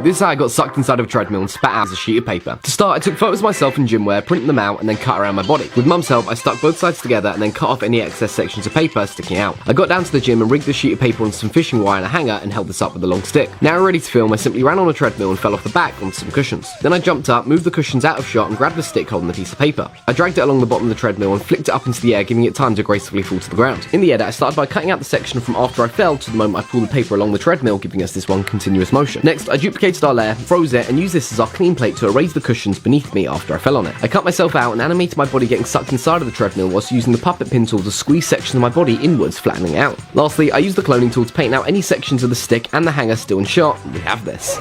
This is how I got sucked inside of a treadmill and spat out as a sheet of paper. To start, I took photos of myself in gym wear, printed them out, and then cut around my body. With mum's help, I stuck both sides together and then cut off any excess sections of paper sticking out. I got down to the gym and rigged the sheet of paper onto some fishing wire and a hanger and held this up with a long stick. Now ready to film, I simply ran on a treadmill and fell off the back onto some cushions. Then I jumped up, moved the cushions out of shot and grabbed the stick holding the piece of paper. I dragged it along the bottom of the treadmill and flicked it up into the air, giving it time to gracefully fall to the ground. In the edit, I started by cutting out the section from after I fell to the moment I pulled the paper along the treadmill, giving us this one continuous motion. Next, I duplicated our layer, froze it, and used this as our clean plate to erase the cushions beneath me after I fell on it. I cut myself out and animated my body getting sucked inside of the treadmill whilst using the puppet pin tool to squeeze sections of my body inwards, flattening it out. Lastly, I used the cloning tool to paint out any sections of the stick and the hanger still in shot, and we have this.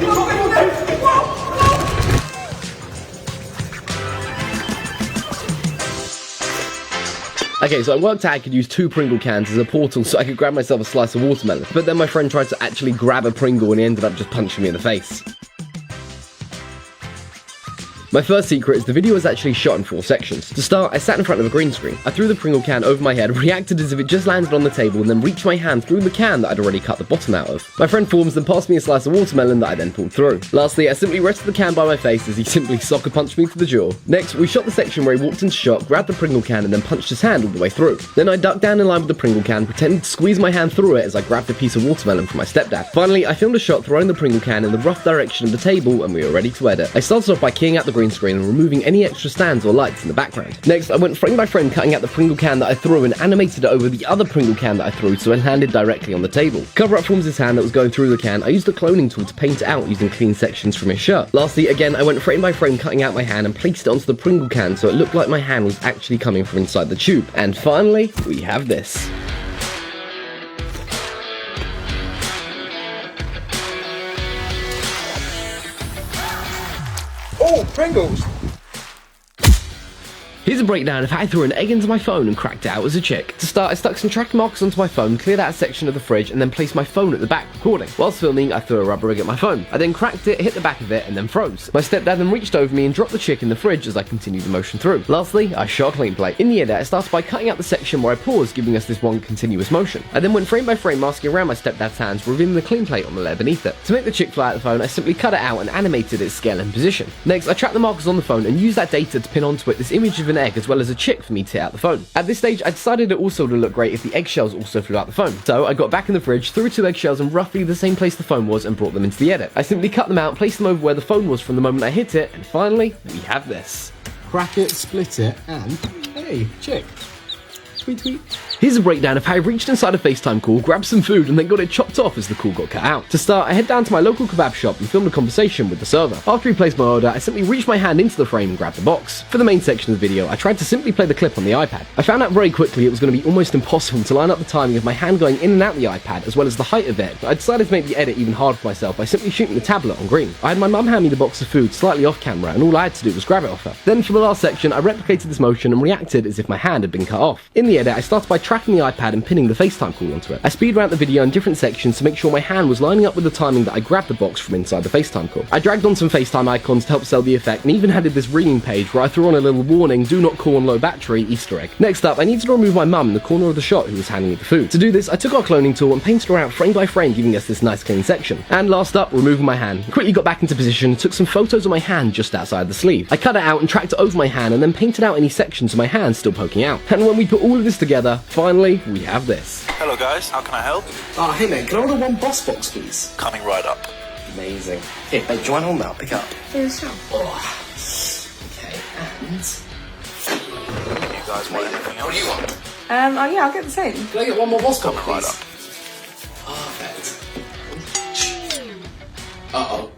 Okay, so I worked out I could use 2 Pringle cans as a portal so I could grab myself a slice of watermelon, but then my friend tried to actually grab a Pringle and he ended up just punching me in the face. My first secret is the video was actually shot in 4 sections. To start, I sat in front of a green screen. I threw the Pringle can over my head, reacted as if it just landed on the table, and then reached my hand through the can that I'd already cut the bottom out of. My friend Forms then passed me a slice of watermelon that I then pulled through. Lastly, I simply rested the can by my face as he simply soccer punched me to the jaw. Next, we shot the section where he walked into shot, grabbed the Pringle can, and then punched his hand all the way through. Then I ducked down in line with the Pringle can, pretending to squeeze my hand through it as I grabbed a piece of watermelon from my stepdad. Finally, I filmed a shot throwing the Pringle can in the rough direction of the table, and we were ready to edit. I started off by keying out the green screen and removing any extra stands or lights in the background. Next, I went frame by frame cutting out the Pringle can that I threw and animated it over the other Pringle can that I threw so it landed directly on the table. Cover up Forms' hand that was going through the can, I used the cloning tool to paint it out using clean sections from his shirt. Lastly, again, I went frame by frame cutting out my hand and placed it onto the Pringle can so it looked like my hand was actually coming from inside the tube. And finally, we have this. Oh, Pringles! Here's a breakdown of how I threw an egg into my phone and cracked it out as a chick. To start, I stuck some track marks onto my phone, cleared out a section of the fridge, and then placed my phone at the back recording. Whilst filming, I threw a rubber rig at my phone. I then cracked it, hit the back of it, and then froze. My stepdad then reached over me and dropped the chick in the fridge as I continued the motion through. Lastly, I shot a clean plate. In the edit, I started by cutting out the section where I paused, giving us this one continuous motion. I then went frame by frame masking around my stepdad's hands, revealing the clean plate on the layer beneath it. To make the chick fly out the phone, I simply cut it out and animated its scale and position. Next, I tracked the markers on the phone and used that data to pin onto it this image of an egg as well as a chick for me to hit out the phone. At this stage, I decided it also would look great if the eggshells also flew out the phone. So I got back in the fridge, threw 2 eggshells in roughly the same place the phone was and brought them into the edit. I simply cut them out, placed them over where the phone was from the moment I hit it, and finally, we have this. Crack it, split it, and hey, chick. Tweet tweet. Here's a breakdown of how I reached inside a FaceTime call, grabbed some food, and then got it chopped off as the call got cut out. To start, I head down to my local kebab shop and filmed a conversation with the server. After he placed my order, I simply reached my hand into the frame and grabbed the box. For the main section of the video, I tried to simply play the clip on the iPad. I found out very quickly it was going to be almost impossible to line up the timing of my hand going in and out the iPad as well as the height of it, but I decided to make the edit even harder for myself by simply shooting the tablet on green. I had my mum hand me the box of food slightly off camera and all I had to do was grab it off her. Then for the last section, I replicated this motion and reacted as if my hand had been cut off. In the edit, I started by tracking the iPad and pinning the FaceTime call onto it. I speed ran the video in different sections to make sure my hand was lining up with the timing that I grabbed the box from inside the FaceTime call. I dragged on some FaceTime icons to help sell the effect and even added this ringing page where I threw on a little warning, do not call on low battery Easter egg. Next up, I needed to remove my mum in the corner of the shot who was handing me the food. To do this, I took our cloning tool and painted her out frame by frame, giving us this nice clean section. And last up, removing my hand. I quickly got back into position and took some photos of my hand just outside the sleeve. I cut it out and tracked it over my hand and then painted out any sections of my hand still poking out. And when we put all of this together, finally, we have this. Hello guys, how can I help? Hey mate, can I order 1 boss box please? Coming right up. Amazing. Here, mate, do you want one now? Pick up. Yeah, sure. Oh. Okay, and... You guys want anything else? What do you want? Oh yeah, I'll get the same. Can I get 1 more boss box Coming right please? up. Perfect. Uh-oh.